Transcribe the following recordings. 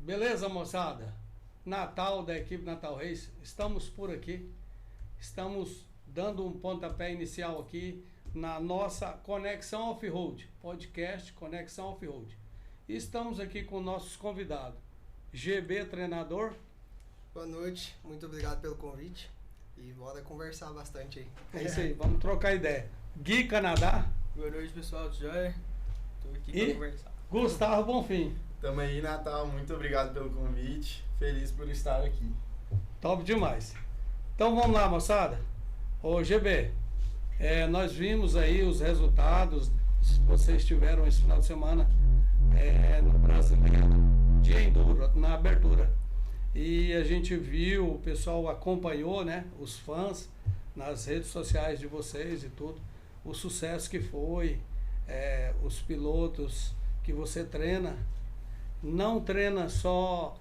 Beleza, moçada? Natal da equipe Natal Reis, estamos por aqui, estamos dando um pontapé inicial aqui na nossa Conexão Off-Road, podcast Conexão Off-Road. E estamos aqui com nossos convidados, GB Treinador. Boa noite, muito obrigado pelo convite e bora conversar bastante aí. É isso aí, vamos trocar ideia. Gui Canadá. Boa noite, pessoal, tudo jóia? Tô aqui para conversar. Gustavo Bonfim. Tamo aí, Natal, muito obrigado pelo convite, feliz por estar aqui. Top demais. Então vamos lá, moçada. Ô GB, nós vimos aí os resultados, se vocês tiveram esse final de semana no Brasileiro, de Enduro, na abertura. E a gente viu, o pessoal acompanhou, né, os fãs nas redes sociais de vocês e tudo, o sucesso que foi, os pilotos que você treina, não treina só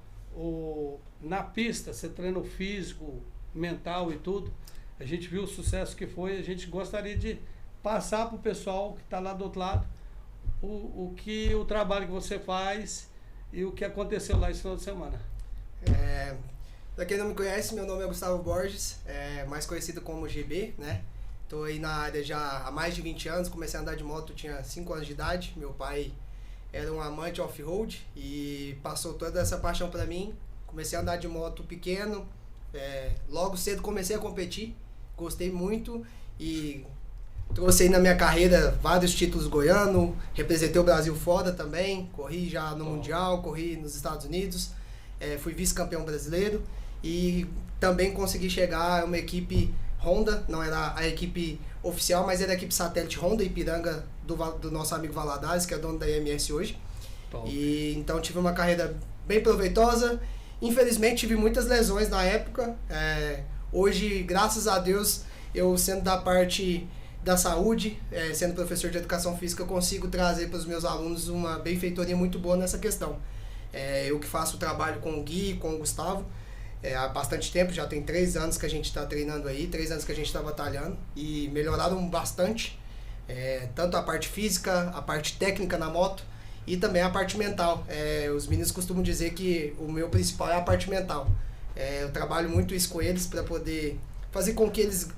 na pista, você treina o físico, mental e tudo. A gente viu o sucesso que foi, a gente gostaria de passar para o pessoal que está lá do outro lado o trabalho que você faz e o que aconteceu lá esse final de semana. Pra quem não me conhece, meu nome é Gustavo Borges, mais conhecido como GB, né? Tô aí na área já há mais de 20 anos, comecei a andar de moto, tinha 5 anos de idade, meu pai era um amante off-road e passou toda essa paixão pra mim. Comecei a andar de moto pequeno, logo cedo comecei a competir, gostei muito e trouxe aí na minha carreira vários títulos goianos, representei o Brasil fora também, corri já no Mundial, corri nos Estados Unidos, fui vice-campeão brasileiro e também consegui chegar a uma equipe Honda, não era a equipe oficial, mas era a equipe satélite Honda Ipiranga do nosso amigo Valadares, que é dono da IMS hoje. Top. E então tive uma carreira bem proveitosa. Infelizmente tive muitas lesões na época. Hoje, graças a Deus, eu sendo da parte da saúde, sendo professor de educação física, eu consigo trazer para os meus alunos uma benfeitoria muito boa nessa questão. Eu que faço o trabalho com o Gui, com o Gustavo, há bastante tempo, já tem 3 anos que a gente está treinando aí, 3 anos que a gente está batalhando e melhoraram bastante, tanto a parte física, a parte técnica na moto e também a parte mental. Os meninos costumam dizer que o meu principal é a parte mental. Eu trabalho muito isso com eles para poder fazer com que eles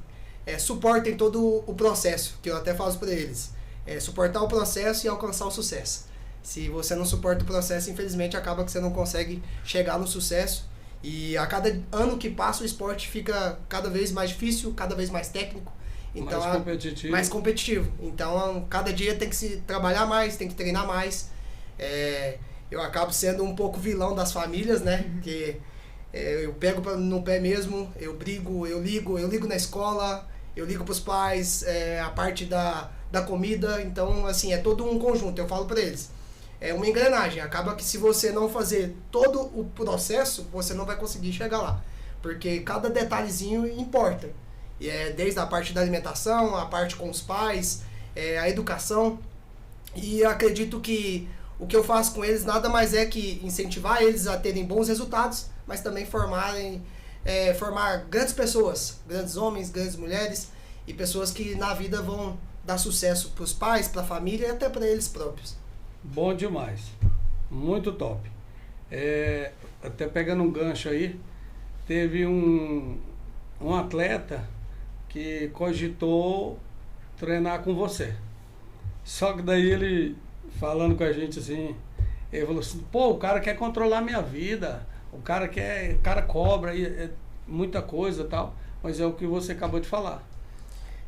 suportem todo o processo, que eu até falo para eles, suportar o processo e alcançar o sucesso. Se você não suporta o processo, infelizmente acaba que você não consegue chegar no sucesso. E a cada ano que passa o esporte fica cada vez mais difícil, cada vez mais técnico. Então, mais competitivo. Então cada dia tem que se trabalhar mais, tem que treinar mais. Eu acabo sendo um pouco vilão das famílias, né? Porque eu pego no pé mesmo, eu brigo, eu ligo na escola, eu ligo pros pais, a parte da comida. Então assim, é todo um conjunto, eu falo pra eles. É uma engrenagem, acaba que se você não fazer todo o processo, você não vai conseguir chegar lá, porque cada detalhezinho importa, e desde a parte da alimentação, a parte com os pais, a educação, e acredito que o que eu faço com eles nada mais é que incentivar eles a terem bons resultados, mas também formar grandes pessoas, grandes homens, grandes mulheres, e pessoas que na vida vão dar sucesso para os pais, para a família e até para eles próprios. Bom demais, muito top. Até pegando um gancho aí, teve um atleta que cogitou treinar com você. Só que daí ele, falando com a gente assim, ele falou assim, pô, o cara quer controlar minha vida, o cara cobra muita coisa e tal, mas é o que você acabou de falar.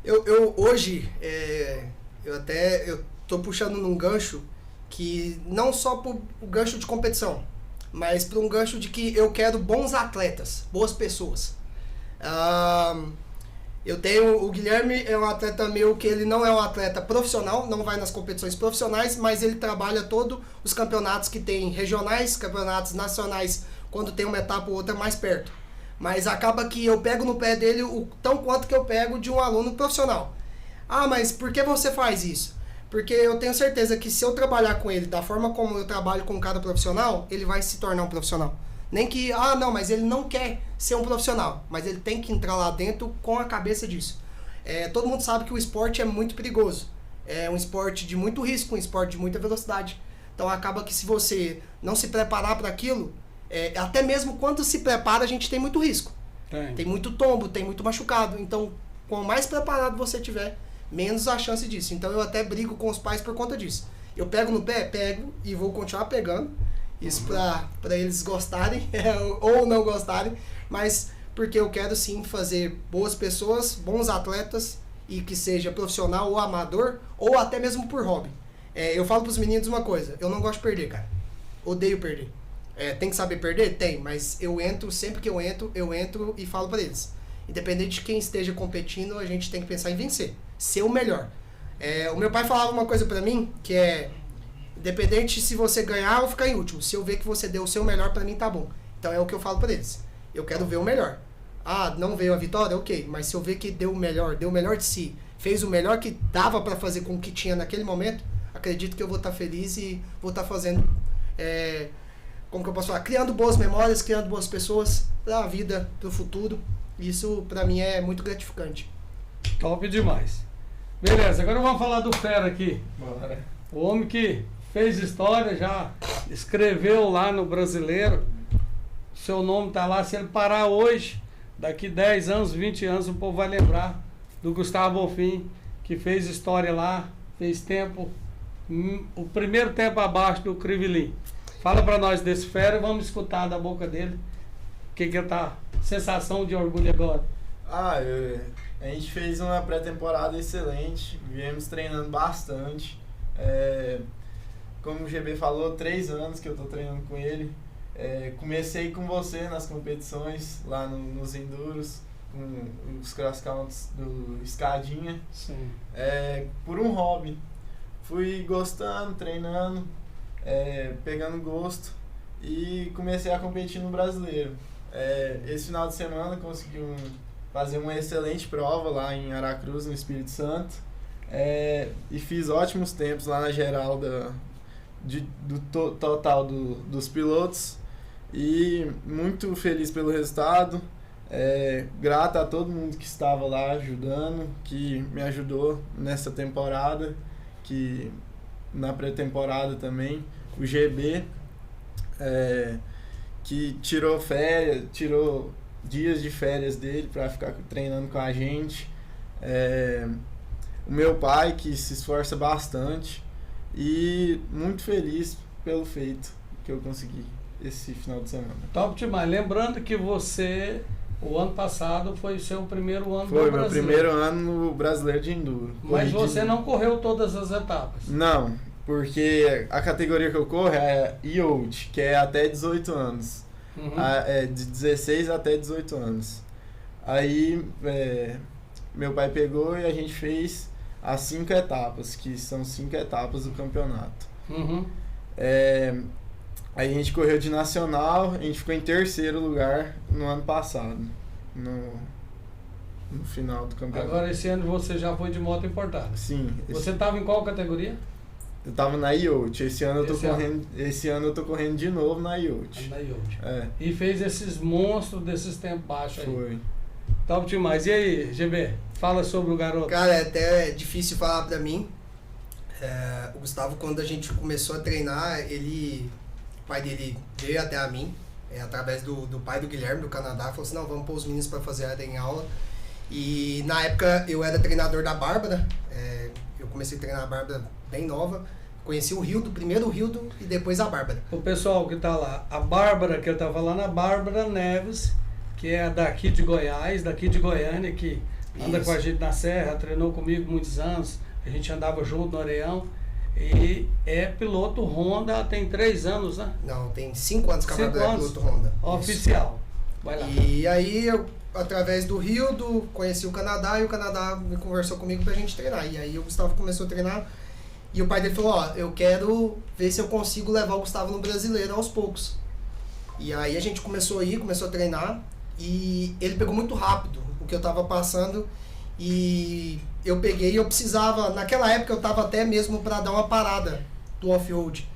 Eu hoje, eu tô puxando num gancho que não só para o gancho de competição, mas para um gancho de que eu quero bons atletas, boas pessoas. Eu tenho, o Guilherme é um atleta meu que ele não é um atleta profissional, não vai nas competições profissionais, mas ele trabalha todos os campeonatos que tem regionais, campeonatos nacionais, quando tem uma etapa ou outra mais perto. Mas acaba que eu pego no pé dele o tão quanto que eu pego de um aluno profissional. Ah, mas por que você faz isso? Porque eu tenho certeza que se eu trabalhar com ele da forma como eu trabalho com um cara profissional, ele vai se tornar um profissional. Nem que, não, mas ele não quer ser um profissional, mas ele tem que entrar lá dentro com a cabeça disso. Todo mundo sabe que o esporte é muito perigoso. É um esporte de muito risco, um esporte de muita velocidade. Então acaba que se você não se preparar para aquilo, até mesmo quando se prepara, a gente tem muito risco. Tem muito tombo, tem muito machucado. Então, quanto mais preparado você tiver, menos a chance disso. Então, eu até brigo com os pais por conta disso. Eu pego no pé, pego e vou continuar pegando. Isso para eles gostarem ou não gostarem. Mas porque eu quero sim fazer boas pessoas, bons atletas, e que seja profissional ou amador, ou até mesmo por hobby. Eu falo pros meninos uma coisa, eu não gosto de perder, cara. Odeio perder. Tem que saber perder? Tem, mas sempre que eu entro e falo pra eles. Independente de quem esteja competindo, a gente tem que pensar em vencer. Ser o melhor. O meu pai falava uma coisa pra mim, que independente se você ganhar ou ficar em último, se eu ver que você deu o seu melhor, pra mim tá bom. Então é o que eu falo pra eles. Eu quero ver o melhor. Não veio a vitória? Ok. Mas se eu ver que deu o melhor de si, fez o melhor que dava pra fazer com o que tinha naquele momento, acredito que eu vou estar feliz e vou estar fazendo, como que eu posso falar? Criando boas memórias, criando boas pessoas pra vida, pro futuro. Isso pra mim é muito gratificante. Top demais. Beleza, agora vamos falar do Fera aqui. Bora. O homem que fez história, já escreveu lá no Brasileiro. Seu nome tá lá, se ele parar hoje, daqui 10 anos, 20 anos, o povo vai lembrar do Gustavo Bonfim, que fez história lá, fez tempo, o primeiro tempo abaixo do Crivelin. Fala pra nós desse Fera e vamos escutar da boca dele o que tá, sensação de orgulho agora. A gente fez uma pré-temporada excelente, viemos treinando bastante. Como o GB falou, 3 anos que eu tô treinando com ele. Comecei com você nas competições, lá nos enduros, com os cross counts do Escadinha. Sim. Por um hobby. Fui gostando, treinando, pegando gosto e comecei a competir no Brasileiro. Esse final de semana consegui fazer uma excelente prova lá em Aracruz, no Espírito Santo. E fiz ótimos tempos lá na geral do total dos pilotos. E muito feliz pelo resultado, grato a todo mundo que estava lá ajudando, que me ajudou nessa temporada, que na pré-temporada também, o GB, que tirou dias de férias dele para ficar treinando com a gente, o meu pai que se esforça bastante e muito feliz pelo feito que eu consegui esse final de semana. Top demais. Lembrando que você, o ano passado, foi o seu primeiro ano Foi no meu primeiro ano no Brasileiro de Enduro. Mas você não correu todas as etapas? Não, porque a categoria que eu corro é IOT, que é até 18 anos. Uhum. De 16 até 18 anos. Aí meu pai pegou e a gente fez as 5 etapas, que são 5 etapas do campeonato. Uhum. Aí a gente correu de nacional, a gente ficou em 3º lugar no ano passado, no final do campeonato. Agora esse ano você já foi de moto importada. Sim. Você estava em qual categoria? Eu tava na IOT, esse ano eu tô correndo de novo na IOT. Na IOT. E fez esses monstros desses tempos baixos aí. Foi. Top demais. E aí, GB, fala sobre o garoto. Cara, é até difícil falar pra mim. O Gustavo, quando a gente começou a treinar, o pai dele veio até a mim, através do pai do Guilherme, do Canadá, falou assim, não, vamos pôr os meninos pra fazer em aula. E na época eu era treinador da Bárbara, eu comecei a treinar a Bárbara bem nova, conheci o Rildo, primeiro o Rildo e depois a Bárbara. O pessoal que tá lá, a Bárbara, que eu tava falando, a Bárbara Neves, que é daqui de Goiás, daqui de Goiânia, que anda com a gente na serra, treinou comigo muitos anos, a gente andava junto no Areião. E é piloto Honda, tem 3 anos, né? Não, tem 5 anos que a Bárbara é piloto Honda. Oficial. Vai lá. E aí eu, através do Rildo, conheci o Canadá e o Canadá me conversou comigo pra gente treinar. E aí o Gustavo começou a treinar e o pai dele falou, eu quero ver se eu consigo levar o Gustavo no Brasileiro aos poucos. E aí a gente começou a treinar e ele pegou muito rápido o que eu tava passando e eu peguei, eu precisava, naquela época eu tava até mesmo para dar uma parada do off-road.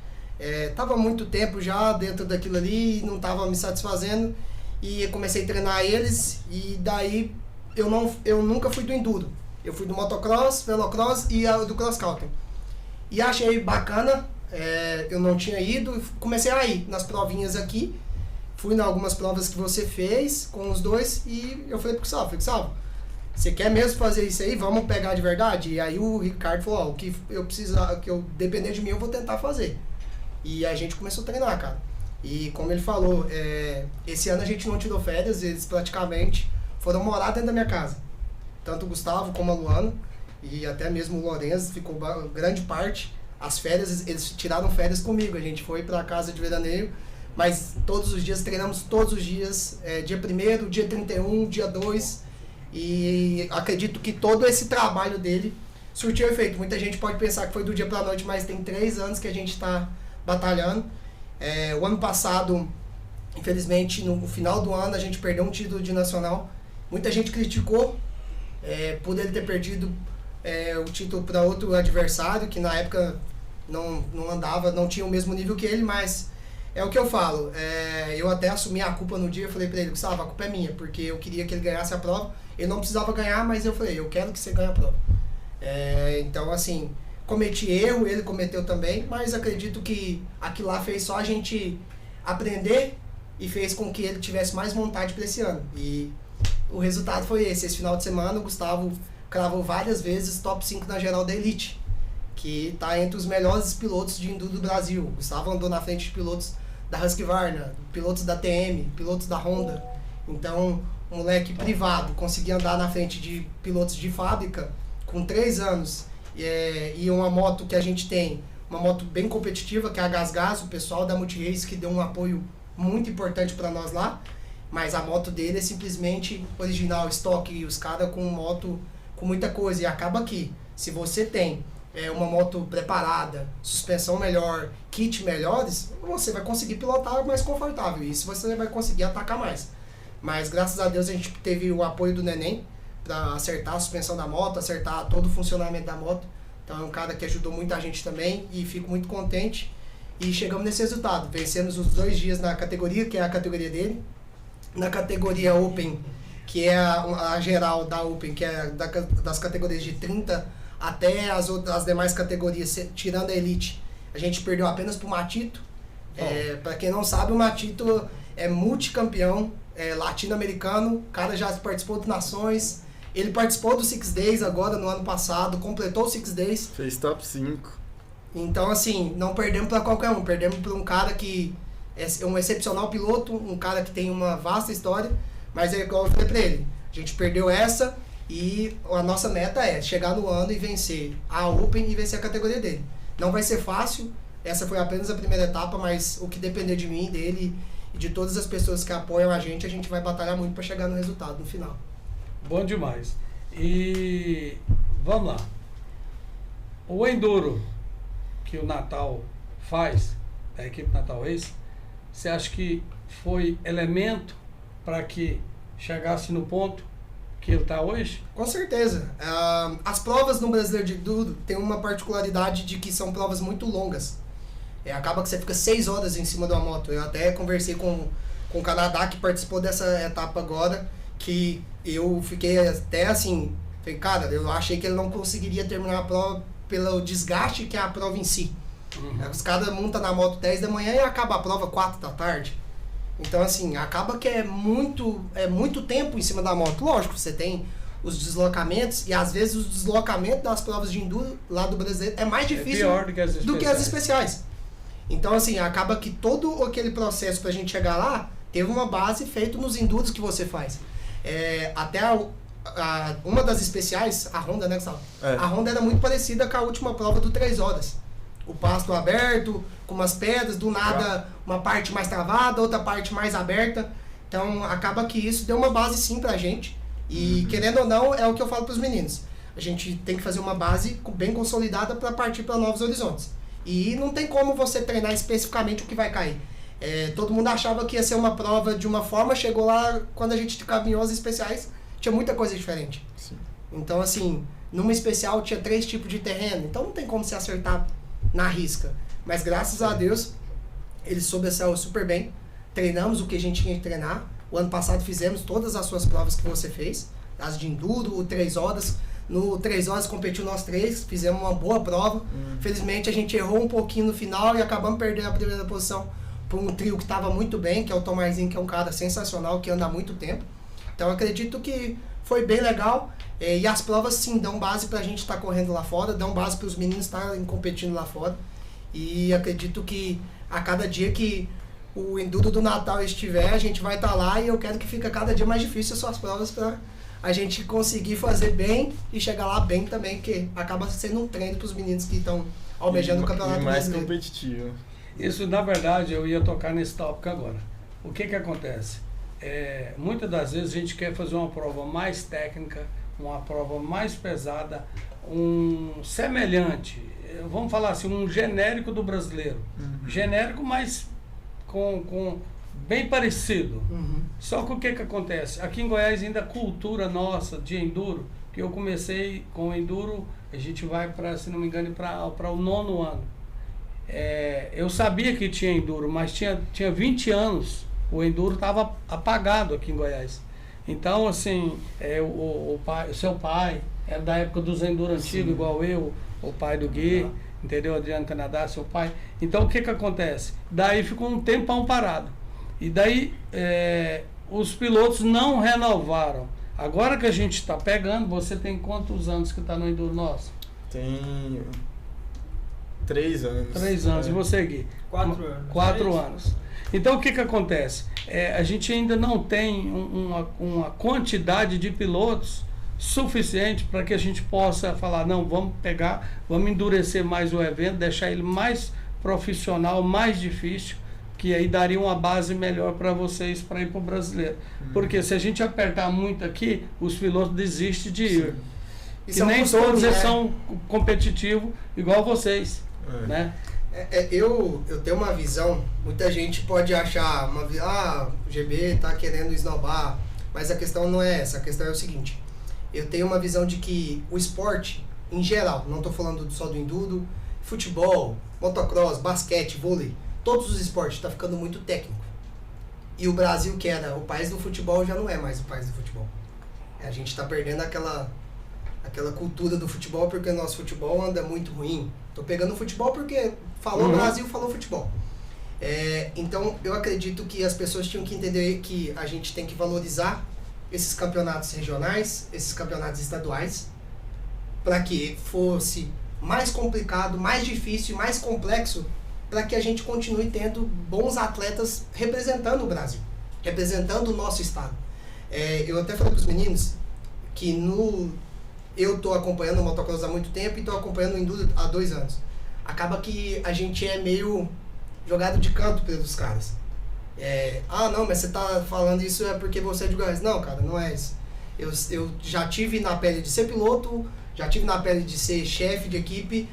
Tava muito tempo já dentro daquilo ali, não tava me satisfazendo e comecei a treinar eles e daí eu nunca fui do enduro. Eu fui do motocross, velocross e do cross country. E achei bacana, eu não tinha ido, comecei a ir nas provinhas aqui, fui em algumas provas que você fez com os dois e eu falei pro Gustavo, você quer mesmo fazer isso aí? Vamos pegar de verdade? E aí o Ricardo falou, ó, o que eu depender de mim, eu vou tentar fazer. E a gente começou a treinar, cara. E como ele falou, esse ano a gente não tirou férias, eles praticamente foram morar dentro da minha casa. Tanto o Gustavo como a Luana, e até mesmo o Lourenço, ficou grande parte. As férias, eles tiraram férias comigo, a gente foi pra casa de veraneio, mas todos os dias, treinamos todos os dias, dia 1º, dia 31, dia 2, e acredito que todo esse trabalho dele surtiu efeito. Muita gente pode pensar que foi do dia pra noite, mas tem 3 anos que a gente está batalhando. O ano passado, infelizmente, no final do ano, a gente perdeu um título de nacional. Muita gente criticou por ele ter perdido o título para outro adversário, que na época não andava, não tinha o mesmo nível que ele, mas é o que eu falo. Eu até assumi a culpa no dia, eu falei para ele, Gustavo, a culpa é minha, porque eu queria que ele ganhasse a prova. Ele não precisava ganhar, mas eu falei, eu quero que você ganhe a prova. Então, assim, cometi erro, ele cometeu também, mas acredito que aquilo lá fez só a gente aprender e fez com que ele tivesse mais vontade para esse ano. E o resultado foi esse. Esse final de semana, o Gustavo cravou várias vezes top 5 na geral da Elite, que está entre os melhores pilotos de enduro do Brasil. O Gustavo andou na frente de pilotos da Husqvarna, pilotos da TM, pilotos da Honda. Então, um moleque privado conseguia andar na frente de pilotos de fábrica com 3 anos e uma moto que a gente tem, uma moto bem competitiva, que é a GasGas, o pessoal da Multirace que deu um apoio muito importante para nós lá, mas a moto dele é simplesmente original, estoque, e os caras com moto com muita coisa, e acaba que, se você tem uma moto preparada, suspensão melhor, kit melhores, você vai conseguir pilotar mais confortável, e isso você vai conseguir atacar mais. Mas graças a Deus a gente teve o apoio do Neném para acertar a suspensão da moto, acertar todo o funcionamento da moto. Então é um cara que ajudou muita gente também e fico muito contente. E chegamos nesse resultado. Vencemos os 2 dias na categoria, que é a categoria dele. Na categoria Open, que é a geral da Open, que é das categorias de 30 até as demais categorias, tirando a Elite, a gente perdeu apenas pro Matito. Para quem não sabe, o Matito é multicampeão latino-americano, o cara já participou de Nações, ele participou do Six Days agora no ano passado, completou o Six Days. Fez top 5. Então, assim, não perdemos para qualquer um, perdemos para um cara que é um excepcional piloto, um cara que tem uma vasta história, mas é igual eu falei para ele, a gente perdeu essa e a nossa meta é chegar no ano e vencer a Open e vencer a categoria dele. Não vai ser fácil, essa foi apenas a primeira etapa, mas o que depender de mim, dele e de todas as pessoas que apoiam a gente vai batalhar muito para chegar no resultado no final. Bom demais. E vamos lá. O Enduro que o Natal faz, a equipe Natal Race, você acha que foi elemento para que chegasse no ponto que ele está hoje? Com certeza. As provas no Brasileiro de Enduro tem uma particularidade de que são provas muito longas. Acaba que você fica 6 horas em cima de uma moto. Eu até conversei com o Canadá, que participou dessa etapa agora, que eu fiquei até assim, falei, cara, eu achei que ele não conseguiria terminar a prova pelo desgaste que é a prova em si. Os caras montam na moto 10 da manhã e acaba a prova 4 da tarde. Então, assim, acaba que é muito tempo em cima da moto. Lógico, você tem os deslocamentos, e às vezes o deslocamento das provas de enduro lá do brasileiro é mais difícil do que as especiais. Então, assim, acaba que todo aquele processo pra gente chegar lá teve uma base feita nos enduros que você faz. Até uma das especiais, a Honda, né, Gustavo? A Honda era muito parecida com a última prova do 3 horas. O pasto aberto, com umas pedras, do nada uma parte mais travada, outra parte mais aberta. Então, acaba que isso deu uma base sim pra gente. E, querendo ou não, é o que eu falo pros meninos. A gente tem que fazer uma base bem consolidada para partir para novos horizontes. E não tem como você treinar especificamente o que vai cair. Todo mundo achava que ia ser uma prova de uma forma, chegou lá, quando a gente caminhou as especiais, tinha muita coisa diferente. Sim. Então, assim, numa especial tinha 3 tipos de terreno, então não tem como se acertar na risca. Mas graças a Deus, ele sobressaiu super bem. Treinamos o que a gente tinha que treinar. O ano passado fizemos todas as suas provas que você fez, as de enduro, o 3 horas. No 3 horas competiu nós 3, fizemos uma boa prova. Felizmente a gente errou um pouquinho no final e acabamos perdendo a primeira posição por um trio que estava muito bem, que é o Tomarzinho, que é um cara sensacional, que anda há muito tempo. Então acredito que foi bem legal. E as provas sim dão base pra gente estar correndo lá fora, dão base para os meninos estarem competindo lá fora. E acredito que a cada dia que o Enduro do Natal estiver, a gente vai estar lá, e eu quero que fique cada dia mais difícil as suas provas para a gente conseguir fazer bem e chegar lá bem também, que acaba sendo um treino para os meninos que estão almejando o campeonato mais brasileiro. competitivo. Isso, na verdade, eu ia tocar nesse tópico agora. O que acontece? Muitas das vezes a gente quer fazer uma prova mais técnica, uma prova mais pesada, um semelhante, vamos falar assim, um genérico do brasileiro. Genérico, mas com bem parecido. Só que o que acontece? Aqui em Goiás ainda a cultura nossa de enduro, que eu comecei com enduro, a gente vai para, se não me engano, para o 9º ano. Eu sabia que tinha enduro, mas tinha 20 anos, o enduro estava apagado aqui em Goiás. Então, assim, o seu pai era da época dos enduro antigos, igual eu, o pai do Gui, entendeu? Adriano Canadá, seu pai. Então, o que acontece? Daí ficou um tempão parado. E daí, os pilotos não renovaram. Agora que a gente está pegando, você tem quantos anos que está no enduro nosso? Tem 3 anos. 3 anos. E você, Gui? 4 anos. 4 anos. Então, o que acontece? A gente ainda não tem uma quantidade de pilotos suficiente para que a gente possa falar, não, vamos pegar, vamos endurecer mais o evento, deixar ele mais profissional, mais difícil, que aí daria uma base melhor para vocês para ir para o brasileiro. Porque se a gente apertar muito aqui, os pilotos desistem de ir. E nem todos eles são competitivos igual vocês, né? Eu tenho uma visão, muita gente pode achar, o GB tá querendo esnobar, mas a questão não é essa, a questão é o seguinte, eu tenho uma visão de que o esporte, em geral, não estou falando só do enduro, futebol, motocross, basquete, vôlei, todos os esportes estão ficando muito técnico. E o Brasil, que era o país do futebol, já não é mais o país do futebol. A gente está perdendo aquela cultura do futebol, porque o nosso futebol anda muito ruim. Tô pegando o futebol porque falou Brasil, falou futebol. Então, eu acredito que as pessoas tinham que entender que a gente tem que valorizar esses campeonatos regionais, esses campeonatos estaduais, para que fosse mais complicado, mais difícil, mais complexo, para que a gente continue tendo bons atletas representando o Brasil, representando o nosso estado. Eu até falei para os meninos que eu estou acompanhando o motocross há muito tempo e estou acompanhando o enduro há 2 anos. Acaba que a gente é meio jogado de canto pelos caras. Não, mas você tá falando isso é porque você é de Goiás. Não, cara, não é isso. Eu já tive na pele de ser piloto, já tive na pele de ser chefe de equipe,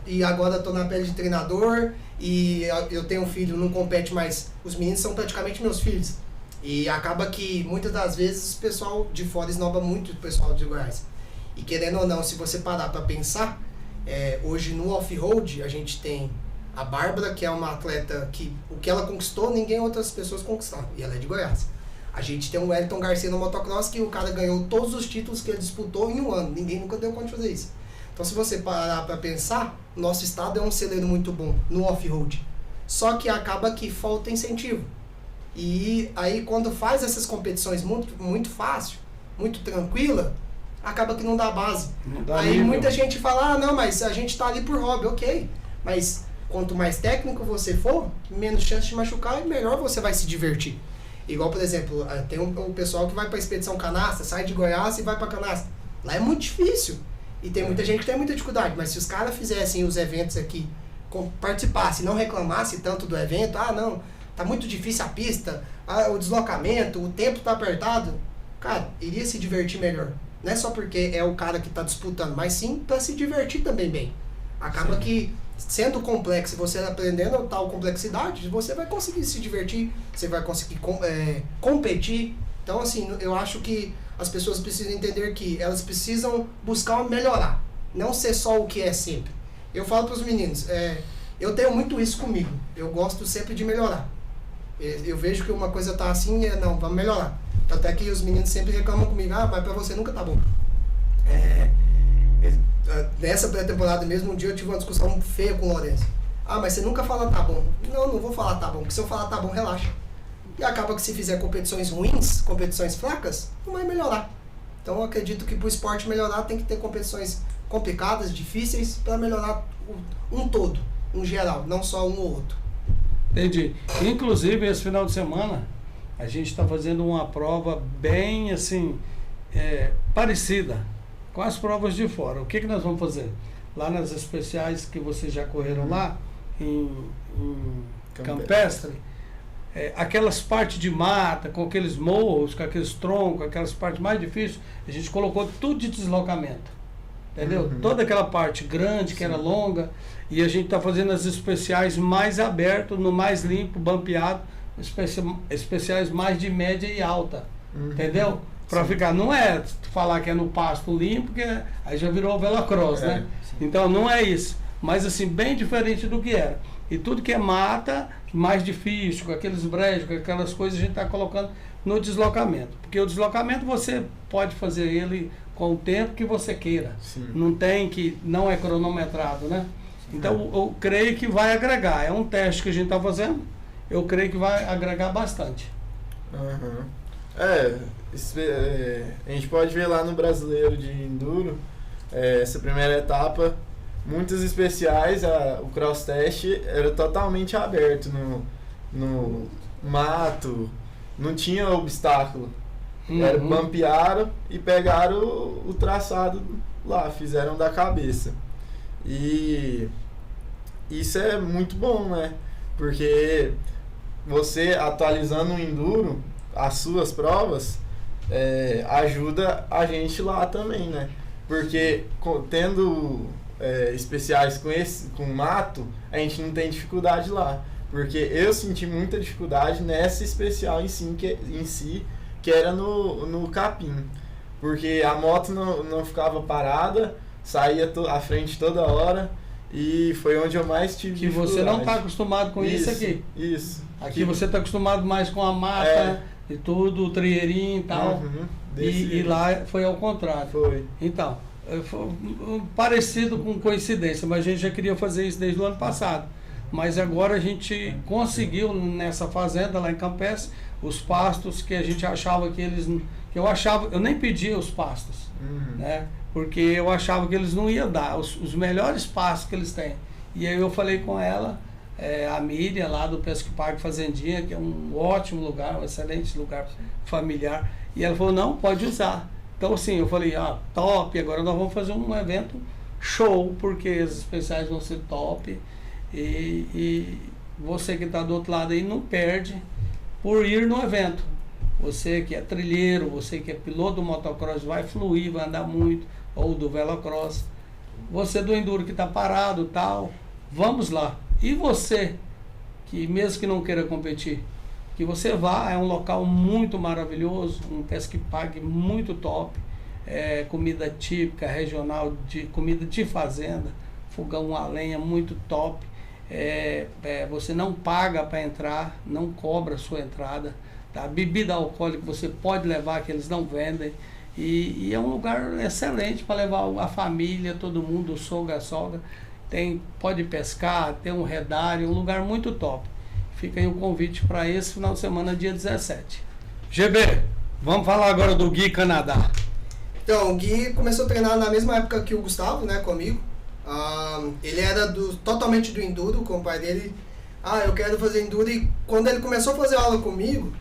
e agora estou na pele de treinador, e eu tenho um filho, não compete mais. Os meninos são praticamente meus filhos. E acaba que muitas das vezes o pessoal de fora esnoba muito o pessoal de Goiás. E querendo ou não, se você parar para pensar, hoje no off-road a gente tem a Bárbara, que é uma atleta que o que ela conquistou, ninguém outras pessoas conquistaram, e ela é de Goiás. A gente tem o Wellington Garcia no motocross, que o cara ganhou todos os títulos que ele disputou em 1 ano, ninguém nunca deu conta de fazer isso. Então, se você parar para pensar, nosso estado é um celeiro muito bom no off-road, só que acaba que falta incentivo. E aí, quando faz essas competições muito fácil, muito tranquila, acaba que não dá base. Não dá aí nível. Muita gente fala, não, mas a gente tá ali por hobby, ok. Mas quanto mais técnico você for, menos chance de machucar e melhor você vai se divertir. Igual, por exemplo, tem um pessoal que vai pra Expedição Canastra, sai de Goiás e vai pra Canastra. Lá é muito difícil. E tem muita gente que tem muita dificuldade, mas se os caras fizessem os eventos aqui, participassem, não reclamassem tanto do evento, não, tá muito difícil a pista, o deslocamento, o tempo tá apertado, cara, iria se divertir melhor. Não é só porque é o cara que tá disputando, mas sim para se divertir também bem. Acaba que, sendo complexo, você aprendendo tal complexidade, você vai conseguir se divertir, você vai conseguir competir. Então, assim, eu acho que as pessoas precisam entender que elas precisam buscar melhorar, não ser só o que é sempre. Eu falo para os meninos, eu tenho muito isso comigo, eu gosto sempre de melhorar. Eu vejo que uma coisa tá assim, não, vamos melhorar. Até que os meninos sempre reclamam comigo, mas pra você nunca tá bom. Nessa pré-temporada mesmo, um dia eu tive uma discussão feia com o Lourenço. Ah, mas você nunca fala tá bom. Não vou falar tá bom, porque se eu falar tá bom, relaxa. E acaba que se fizer competições ruins, competições fracas, não vai melhorar. Então eu acredito que para o esporte melhorar tem que ter competições complicadas, difíceis, para melhorar um todo, um geral, não só um ou outro. Entendi. Inclusive, esse final de semana, a gente está fazendo uma prova bem, assim, parecida com as provas de fora. O que nós vamos fazer? Lá nas especiais que vocês já correram lá, em Campestre, aquelas partes de mata, com aqueles morros, com aqueles troncos, aquelas partes mais difíceis, a gente colocou tudo de deslocamento. Entendeu? Toda aquela parte grande, que era longa, e a gente está fazendo as especiais mais abertas, no mais limpo, bampeado, especiais mais de média e alta. Entendeu? Para ficar, não é falar que é no pasto limpo, que aí já virou velocross, né? Sim. Então não é isso. Mas assim, bem diferente do que era. E tudo que é mata, mais difícil, com aqueles brejos, com aquelas coisas, a gente está colocando no deslocamento. Porque o deslocamento você pode fazer ele com o tempo que você queira. Sim. Não é cronometrado, né? Então eu creio que vai agregar. É um teste que a gente está fazendo. Eu creio que vai agregar bastante. A gente pode ver lá no Brasileiro de Enduro, essa primeira etapa, muitas especiais, o cross test era totalmente aberto no mato, não tinha obstáculo. Bampearam e pegaram o traçado lá, fizeram da cabeça. E isso é muito bom, né? Porque você atualizando o Enduro, as suas provas, ajuda a gente lá também, né? Porque tendo especiais com mato, a gente não tem dificuldade lá. Porque eu senti muita dificuldade nessa especial em si, que era no capim. Porque a moto não ficava parada, saía à frente toda hora, e foi onde eu mais tive dificuldade. Que você não está acostumado com isso aqui. Isso. Aqui você está acostumado mais com a mata e tudo, o trieirinho e tal. E lá foi ao contrário. Foi. Então, foi parecido com coincidência, mas a gente já queria fazer isso desde o ano passado. Mas agora a gente conseguiu nessa fazenda lá em Campestre os pastos que a gente achava que eles... eu nem pedia os pastos, né? Porque eu achava que eles não iam dar os melhores pastos que eles têm. E aí eu falei com ela, a Miriam lá do Pesque Parque Fazendinha, que é um ótimo lugar, um excelente lugar familiar. E ela falou, não, pode usar. Então assim, eu falei, top, agora nós vamos fazer um evento show, porque as especiais vão ser top. E você que está do outro lado aí não perde por ir no evento. Você que é trilheiro, você que é piloto do motocross, vai fluir, vai andar muito, ou do velocross. Você do enduro que está parado, tal, vamos lá. E você, que mesmo que não queira competir, que você vá, é um local muito maravilhoso, um Pesque Parque muito top, comida típica, regional, comida de fazenda, fogão a lenha muito top. Você não paga para entrar, não cobra a sua entrada, tá? Bebida alcoólica você pode levar, que eles não vendem, e é um lugar excelente para levar a família, todo mundo, o sogro, a sogra, pode pescar, tem um redário, um lugar muito top. Fica aí o convite para esse final de semana, dia 17. GB, vamos falar agora do Gui Canadá. Então, o Gui começou a treinar na mesma época que o Gustavo, né, comigo. Ele era totalmente do enduro, com o pai dele. Eu quero fazer enduro. E quando ele começou a fazer aula comigo,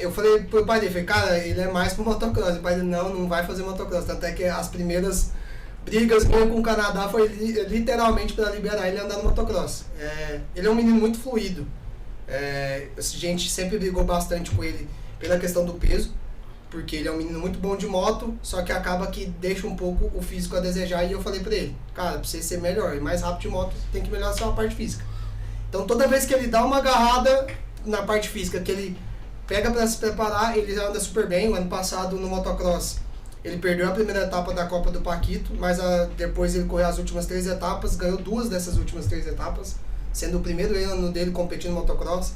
eu falei pro pai dele, cara, ele é mais pro motocross. O pai dele, não vai fazer motocross. Tanto é que as primeiras brigas minhas com o Canadá foi literalmente para liberar ele andar no motocross. Ele é um menino muito fluido. A gente sempre brigou bastante com ele pela questão do peso, porque ele é um menino muito bom de moto, só que acaba que deixa um pouco o físico a desejar. E eu falei pra ele, cara, pra você ser melhor e mais rápido de moto, tem que melhorar a sua parte física. Então toda vez que ele dá uma agarrada na parte física, que ele pega pra se preparar, ele já anda super bem. O ano passado no motocross, ele perdeu a primeira etapa da Copa do Paquito, mas depois ele correu as últimas 3 etapas, ganhou 2 dessas últimas 3 etapas, sendo o primeiro ano dele competindo no motocross.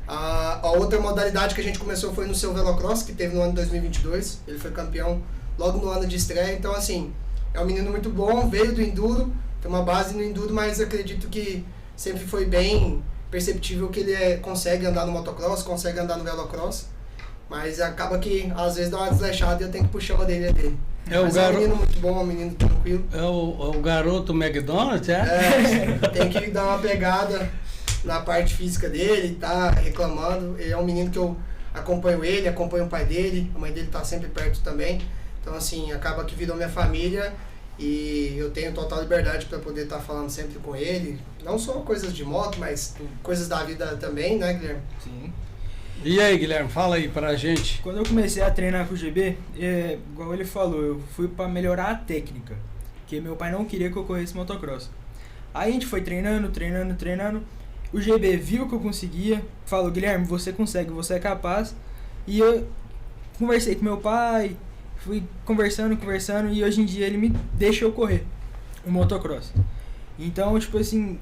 A outra modalidade que a gente começou foi no seu velocross, que teve no ano de 2022. Ele foi campeão logo no ano de estreia. Então, assim, é um menino muito bom, veio do enduro, tem uma base no enduro, mas acredito que sempre foi bem perceptível que ele consegue andar no motocross, consegue andar no velocross, mas acaba que às vezes dá uma desleixada e eu tenho que puxar a orelha dele. Mas é um menino muito bom, um menino tranquilo. É o garoto McDonald's, é? Tem que dar uma pegada na parte física dele, tá reclamando. Ele é um menino que eu acompanho ele, acompanho o pai dele, a mãe dele tá sempre perto também. Então assim, acaba que virou minha família e eu tenho total liberdade para poder estar falando sempre com ele. Não só coisas de moto, mas coisas da vida também, né, Guilherme? Sim. E aí, Guilherme, fala aí pra gente. Quando eu comecei a treinar com o GB, igual ele falou, eu fui pra melhorar a técnica, porque meu pai não queria que eu corresse motocross. Aí a gente foi treinando. O GB viu que eu conseguia, falou: Guilherme, você consegue, você é capaz. E eu conversei com meu pai, fui conversando, e hoje em dia ele me deixa eu correr o motocross. Então, tipo assim,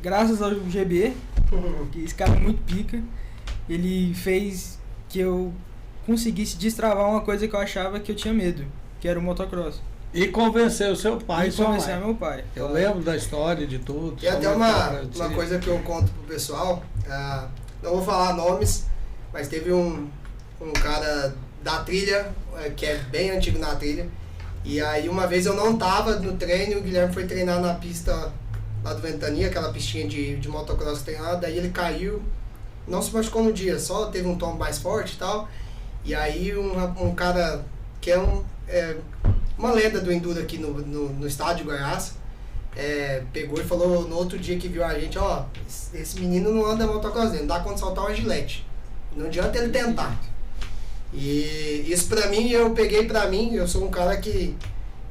graças ao GB, que esse cara é muito pica, ele fez que eu conseguisse destravar uma coisa que eu achava que eu tinha medo, que era o motocross. E convenceu o seu pai. E convencer meu pai. Eu lembro da história de tudo. E até uma coisa que eu conto pro pessoal, não vou falar nomes, mas teve um cara da trilha, que é bem antigo na trilha, e aí uma vez eu não tava no treino, o Guilherme foi treinar na pista lá do Ventania, aquela pistinha de motocross treinada, daí ele caiu, não se machucou no dia, só teve um tombo mais forte e tal, e aí um cara que é uma lenda do Enduro aqui no estádio de Goiás, pegou e falou no outro dia que viu a gente: ó, esse menino não anda motocross, não dá conta de soltar uma gilete, não adianta ele tentar. E isso pra mim, eu peguei pra mim, eu sou um cara que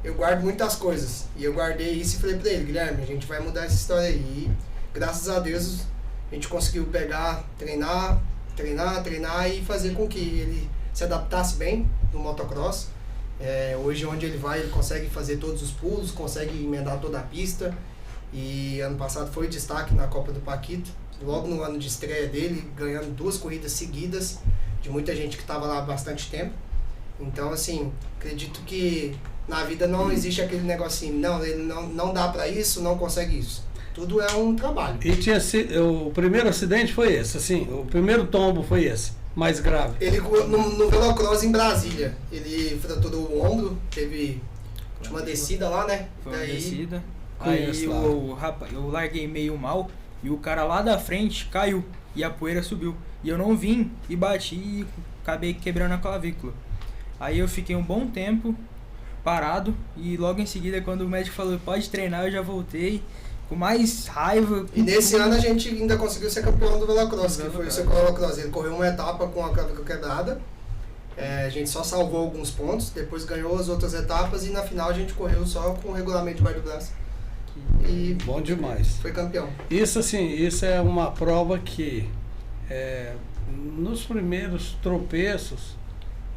eu guardo muitas coisas, e eu guardei isso e falei pra ele: Guilherme, a gente vai mudar essa história aí. E graças a Deus a gente conseguiu pegar, treinar e fazer com que ele se adaptasse bem no motocross. Hoje onde ele vai, ele consegue fazer todos os pulos, consegue emendar toda a pista, e ano passado foi destaque na Copa do Paquito, logo no ano de estreia dele, ganhando 2 corridas seguidas, de muita gente que estava lá há bastante tempo. Então assim, acredito que na vida não existe aquele negocinho, não, ele não dá pra isso, não consegue isso. Tudo é um trabalho. E o primeiro acidente foi esse, assim, o primeiro tombo foi esse, mais grave. Ele no velocross em Brasília, ele fraturou o ombro, teve uma descida lá, né? Foi uma descida. Aí Eu larguei meio mal e o cara lá da frente caiu e a poeira subiu. E eu não vim e bati e acabei quebrando a clavícula. Aí eu fiquei um bom tempo parado e logo em seguida, quando o médico falou pode treinar, eu já voltei com mais raiva. E nesse ano a gente ainda conseguiu ser campeão do velocross, que foi o seu velocross. Ele correu uma etapa com a clavícula quebrada, a gente só salvou alguns pontos, depois ganhou as outras etapas e na final a gente correu só com o regulamento debaixo do braço. E bom demais. Foi campeão. Isso assim, isso é uma prova que nos primeiros tropeços,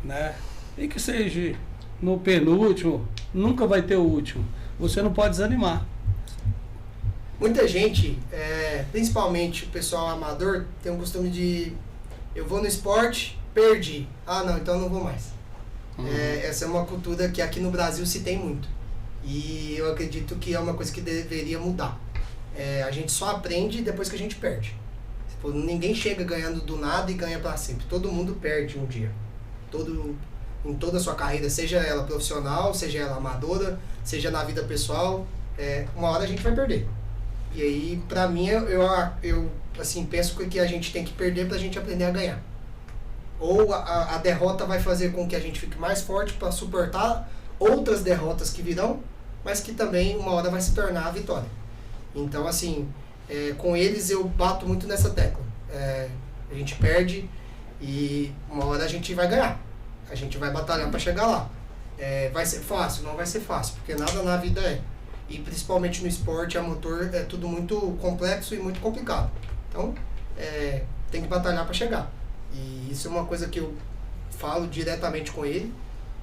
né, e que seja no penúltimo, nunca vai ter o último. Você não pode desanimar. Muita gente, principalmente o pessoal amador, tem um costume de: eu vou no esporte, perdi, não, então eu não vou mais. Essa é uma cultura que aqui no Brasil se tem muito. E eu acredito que é uma coisa que deveria mudar. A gente só aprende depois que a gente perde. Ninguém chega ganhando do nada e ganha para sempre. Todo mundo perde um dia. Em toda a sua carreira, seja ela profissional, seja ela amadora, seja na vida pessoal, uma hora a gente vai perder. E aí, pra mim, eu assim, penso que a gente tem que perder pra gente aprender a ganhar. Ou a derrota vai fazer com que a gente fique mais forte para suportar outras derrotas que virão, mas que também uma hora vai se tornar a vitória. Então, assim, com eles eu bato muito nessa tecla. A gente perde e uma hora a gente vai ganhar. A gente vai batalhar para chegar lá. Vai ser fácil? Não vai ser fácil, porque nada na vida é. E principalmente no esporte a motor é tudo muito complexo e muito complicado. Então, tem que batalhar para chegar. E isso é uma coisa que eu falo diretamente com ele.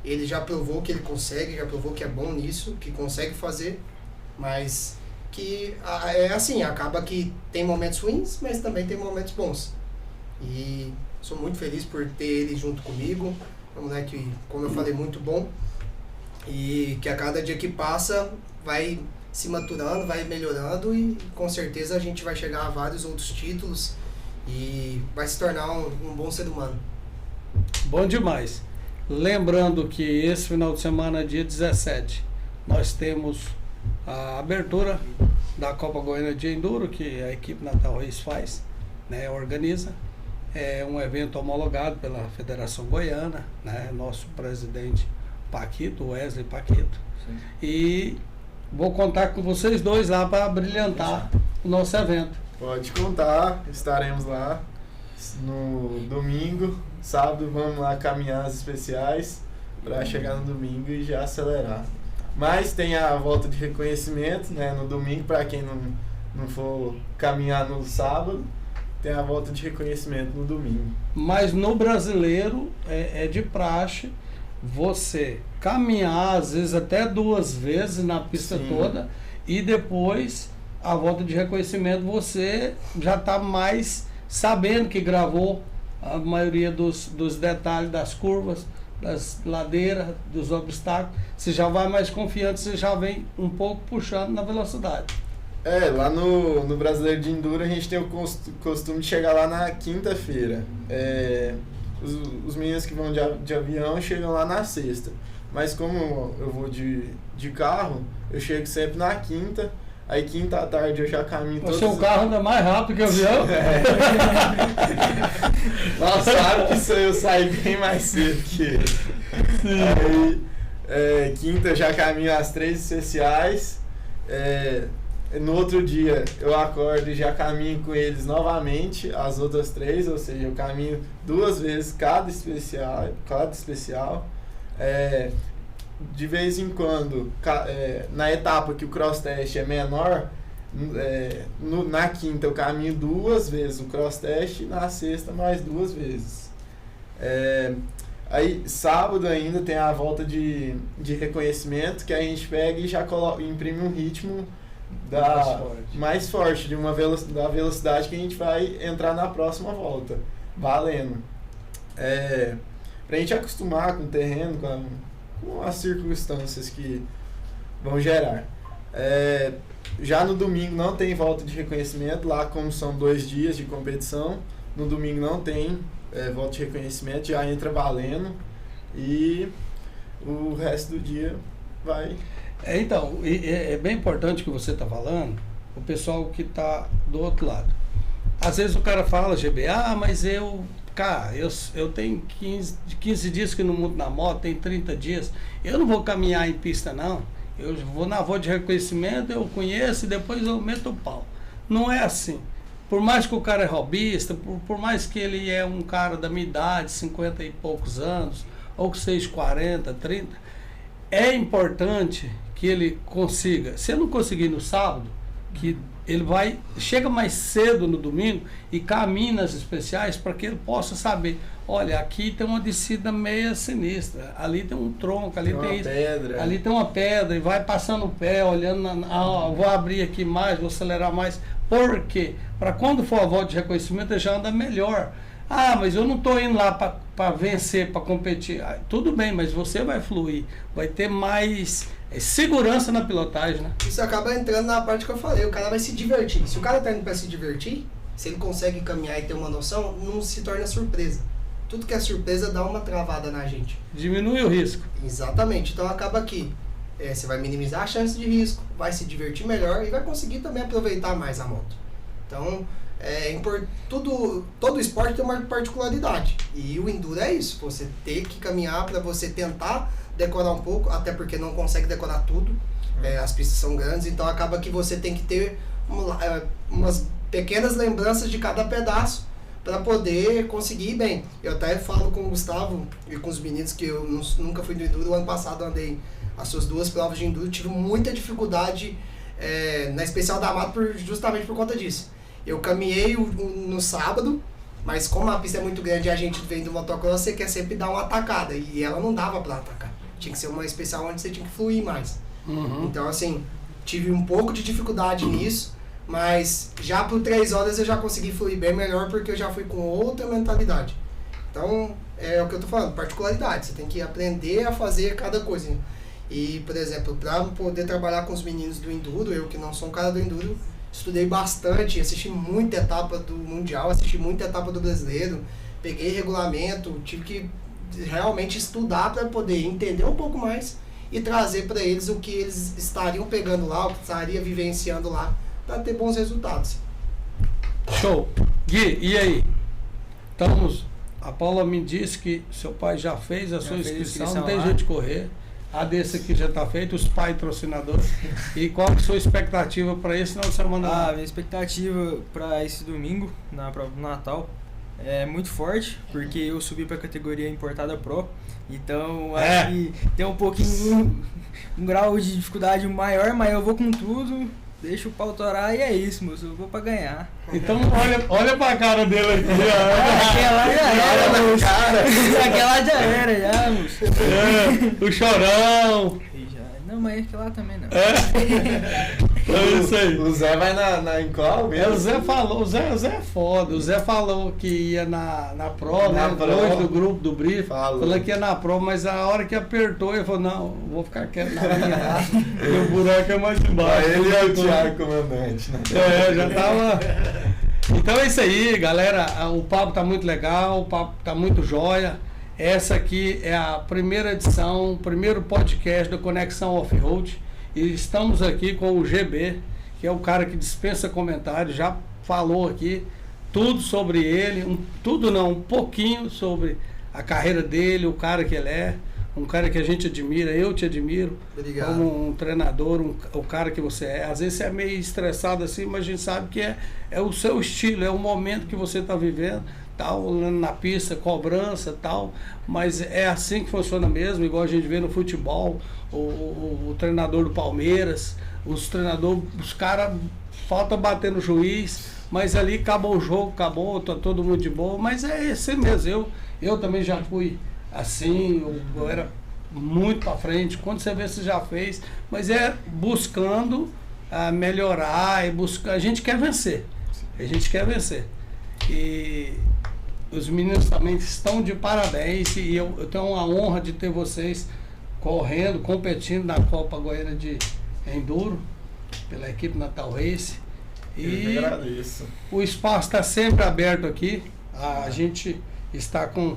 Ele já provou que ele consegue, já provou que é bom nisso, que consegue fazer, mas que assim, acaba que tem momentos ruins, mas também tem momentos bons. E sou muito feliz por ter ele junto comigo, um moleque, como eu falei, muito bom, e que a cada dia que passa vai se maturando, vai melhorando e com certeza a gente vai chegar a vários outros títulos e vai se tornar um bom ser humano. Bom demais. Lembrando que esse final de semana, dia 17, nós temos a abertura da Copa Goiânia de Enduro, que a equipe Natal Reis faz, né, organiza. É um evento homologado pela Federação Goiana, né, nosso presidente Paquito, Wesley Paquito. Sim. E vou contar com vocês dois lá para brilhantar o nosso evento. Pode contar, estaremos lá no domingo. Sábado vamos lá caminhar as especiais para chegar no domingo e já acelerar. Mas tem a volta de reconhecimento, né, no domingo, para quem não for caminhar no sábado, tem a volta de reconhecimento no domingo. Mas no brasileiro é de praxe você caminhar, às vezes até 2 vezes na pista Sim. toda, e depois a volta de reconhecimento você já está mais sabendo que gravou a maioria dos detalhes das curvas, das ladeiras, dos obstáculos. Você já vai mais confiante, você já vem um pouco puxando na velocidade. Lá no Brasileiro de Enduro a gente tem o costume de chegar lá na quinta-feira. Os meninos que vão de avião chegam lá na sexta. Mas como eu vou de carro, eu chego sempre na quinta. Aí quinta à tarde eu já caminho O seu carro anda mais rápido que o avião? Mal sabe que eu saio bem mais cedo que ele. Aí, quinta eu já caminho as 3 especiais. No outro dia eu acordo e já caminho com eles novamente as outras 3, ou seja, eu caminho 2 vezes cada especial. De vez em quando, na etapa que o cross test é menor, na quinta eu caminho 2 vezes o cross test e na sexta mais 2 vezes. Aí sábado ainda tem a volta de reconhecimento, que a gente pega e já imprime um ritmo mais forte da velocidade que a gente vai entrar na próxima volta, valendo. Pra gente acostumar com o terreno, com as circunstâncias que vão gerar. Já no domingo não tem volta de reconhecimento, lá como são 2 dias de competição, no domingo não tem volta de reconhecimento, já entra valendo e o resto do dia vai. Então, é bem importante o que você está falando, o pessoal que está do outro lado. Às vezes o cara fala, GB, mas eu tenho 15 dias que não monto na moto, tem 30 dias, eu não vou caminhar em pista não, eu vou na volta de reconhecimento, eu conheço e depois eu meto o pau. Não é assim. Por mais que o cara é hobbyista, por mais que ele é um cara da minha idade, 50 e poucos anos, ou que seja 40, 30, é importante que ele consiga, se ele não conseguir no sábado, que ele chega mais cedo no domingo e caminha nas especiais para que ele possa saber, olha, aqui tem uma descida meia sinistra, ali tem um tronco, ali tem isso, pedra. Ali tem uma pedra, e vai passando o pé, olhando, vou abrir aqui mais, vou acelerar mais. Por quê? Para quando for a volta de reconhecimento, ele já anda melhor. Mas eu não estou indo lá para vencer, para competir. Tudo bem, mas você vai fluir, vai ter mais segurança na pilotagem, né? Isso acaba entrando na parte que eu falei, o cara vai se divertir. Se o cara tá indo para se divertir, se ele consegue caminhar e ter uma noção, não se torna surpresa. Tudo que é surpresa dá uma travada na gente. Diminui o risco. Exatamente. Então acaba que você vai minimizar a chance de risco, vai se divertir melhor e vai conseguir também aproveitar mais a moto. Então, todo esporte tem uma particularidade. E o enduro é isso, você ter que caminhar para você tentar decorar um pouco, até porque não consegue decorar tudo. As pistas são grandes, então acaba que você tem que ter umas pequenas lembranças de cada pedaço para poder conseguir ir bem. Eu até falo com o Gustavo e com os meninos que eu nunca fui do enduro. O ano passado eu andei as suas 2 provas de enduro, tive muita dificuldade na especial da Amato justamente por conta disso. Eu caminhei no sábado, mas como a pista é muito grande e a gente vem do motocross, você quer sempre dar uma atacada, e ela não dava para atacar. Tinha que ser uma especial onde você tinha que fluir mais. Então, assim, tive um pouco de dificuldade nisso, mas já por 3 horas eu já consegui fluir bem melhor, porque eu já fui com outra mentalidade. Então, é o que eu tô falando, particularidade. Você tem que aprender a fazer cada coisa. E, por exemplo, para poder trabalhar com os meninos do Enduro, eu que não sou um cara do Enduro, estudei bastante, assisti muita etapa do Mundial, assisti muita etapa do Brasileiro, peguei regulamento, tive que realmente estudar para poder entender um pouco mais e trazer para eles o que eles estariam pegando lá, o que estaria vivenciando lá, para ter bons resultados. Show. Gui, e aí? A Paula me disse que seu pai já fez a sua inscrição, não tem jeito de correr. A desse aqui já está feito, os patrocinadores. E qual que é a sua expectativa para esse final de semana? Minha expectativa para esse domingo, na prova do Natal, é muito forte, porque eu subi para a categoria importada Pro. Então, acho que tem um pouquinho, um grau de dificuldade maior, mas eu vou com tudo. Deixa o pau torar e é isso, moço. Eu vou pra ganhar. Então olha pra cara dele aqui. Aquela já era, moço. Aquela já era, já, moço. O chorão. Não, mas aquela também não. É isso aí. O Zé vai na Inclau mesmo? O Zé falou, o Zé é foda. O Zé falou que ia na Pro, né? Hoje do grupo do Brief. Falou que ia na Pro, mas a hora que apertou, ele falou, não, vou ficar quieto na minha lá. Porque o buraco é mais embaixo. Ele é o Thiago comandante, né? Já tava. Então é isso aí, galera. O papo tá muito legal, o papo tá muito jóia. Essa aqui é a primeira edição, o primeiro podcast da Conexão Off-Road. E estamos aqui com o GB, que é o cara que dispensa comentários, já falou aqui tudo sobre ele, um pouquinho sobre a carreira dele, o cara que ele é, um cara que a gente admira, eu te admiro. Obrigado. Como um treinador, o cara que você é. Às vezes você é meio estressado assim, mas a gente sabe que é o seu estilo, é o momento que você está vivendo. Tal, na pista, cobrança, tal, mas é assim que funciona mesmo, igual a gente vê no futebol, o treinador do Palmeiras, os treinadores, os caras falta bater no juiz, mas ali acabou o jogo, acabou, tá todo mundo de boa, mas é assim mesmo, eu também já fui assim, eu era muito pra frente, quando você vê, você já fez, mas é buscando melhorar, a gente quer vencer, e os meninos também estão de parabéns e eu tenho a honra de ter vocês correndo, competindo na Copa Goiânia de Enduro, pela equipe Natal Race. E eu agradeço. O espaço está sempre aberto aqui. A gente está com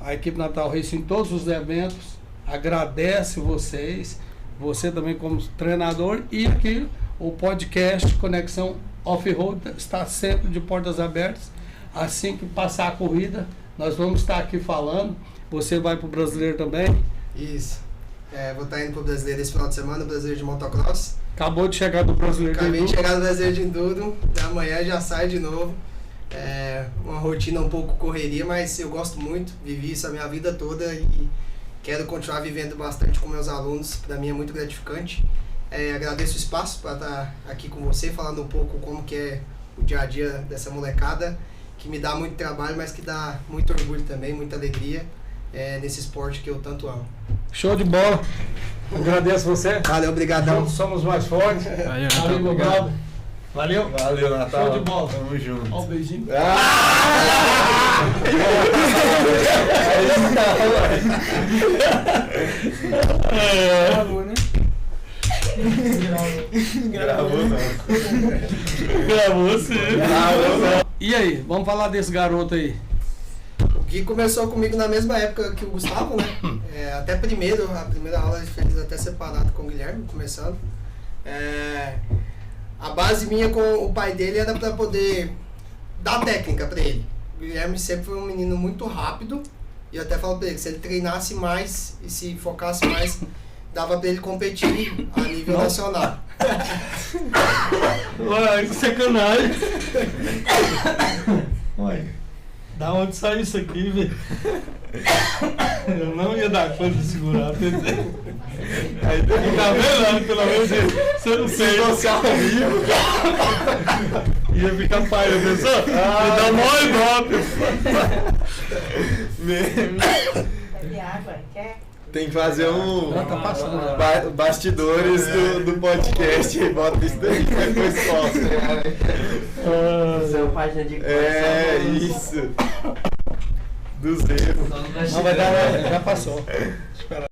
a equipe Natal Race em todos os eventos. Agradece vocês, você também como treinador, e aqui o podcast Conexão Off-Road está sempre de portas abertas. Assim que passar a corrida, nós vamos estar aqui falando. Você vai para o Brasileiro também? Isso. Vou estar indo para o Brasileiro esse final de semana, o Brasileiro de Motocross. Acabou de chegar do Brasileiro de Enduro. Acabei de chegar do Brasileiro de Enduro. Amanhã já sai de novo. Uma rotina um pouco correria, mas eu gosto muito. Vivi isso a minha vida toda e quero continuar vivendo bastante com meus alunos. Para mim é muito gratificante. Agradeço o espaço para estar aqui com você, falando um pouco como que é o dia a dia dessa molecada, que me dá muito trabalho, mas que dá muito orgulho também, muita alegria nesse esporte que eu tanto amo. Show de bola. Agradeço você. Valeu, obrigadão. Juntos somos mais fortes. Valeu, obrigado. Valeu. Valeu, Natal. Show de bola. Tamo junto. Ó, um beijinho. Gravou, né? Gravou não. Gravou sim. Gravou não. E aí, vamos falar desse garoto aí. O Gui começou comigo na mesma época que o Gustavo, né? Até a primeira aula ele fez até separado com o Guilherme, começando. A base minha com o pai dele era para poder dar técnica para ele. O Guilherme sempre foi um menino muito rápido, e eu até falo para ele, se ele treinasse mais e se focasse mais, dava para ele competir a nível nacional. Ué, que sacanagem. Ué, da onde saiu isso aqui, velho? Eu não ia dar conta de segurar, pensei. Aí tem que ficar velando, pelo menos você não sei. Você ao vivo. Ia ficar pai, já pensou? Me dá mó ibope. Tem água, quer? Tem que fazer um Não, tá passando já. bastidores do podcast e bota isso daí depois posta. Seu página de Isso. Dos erros. Não vai dar, já passou. Espera.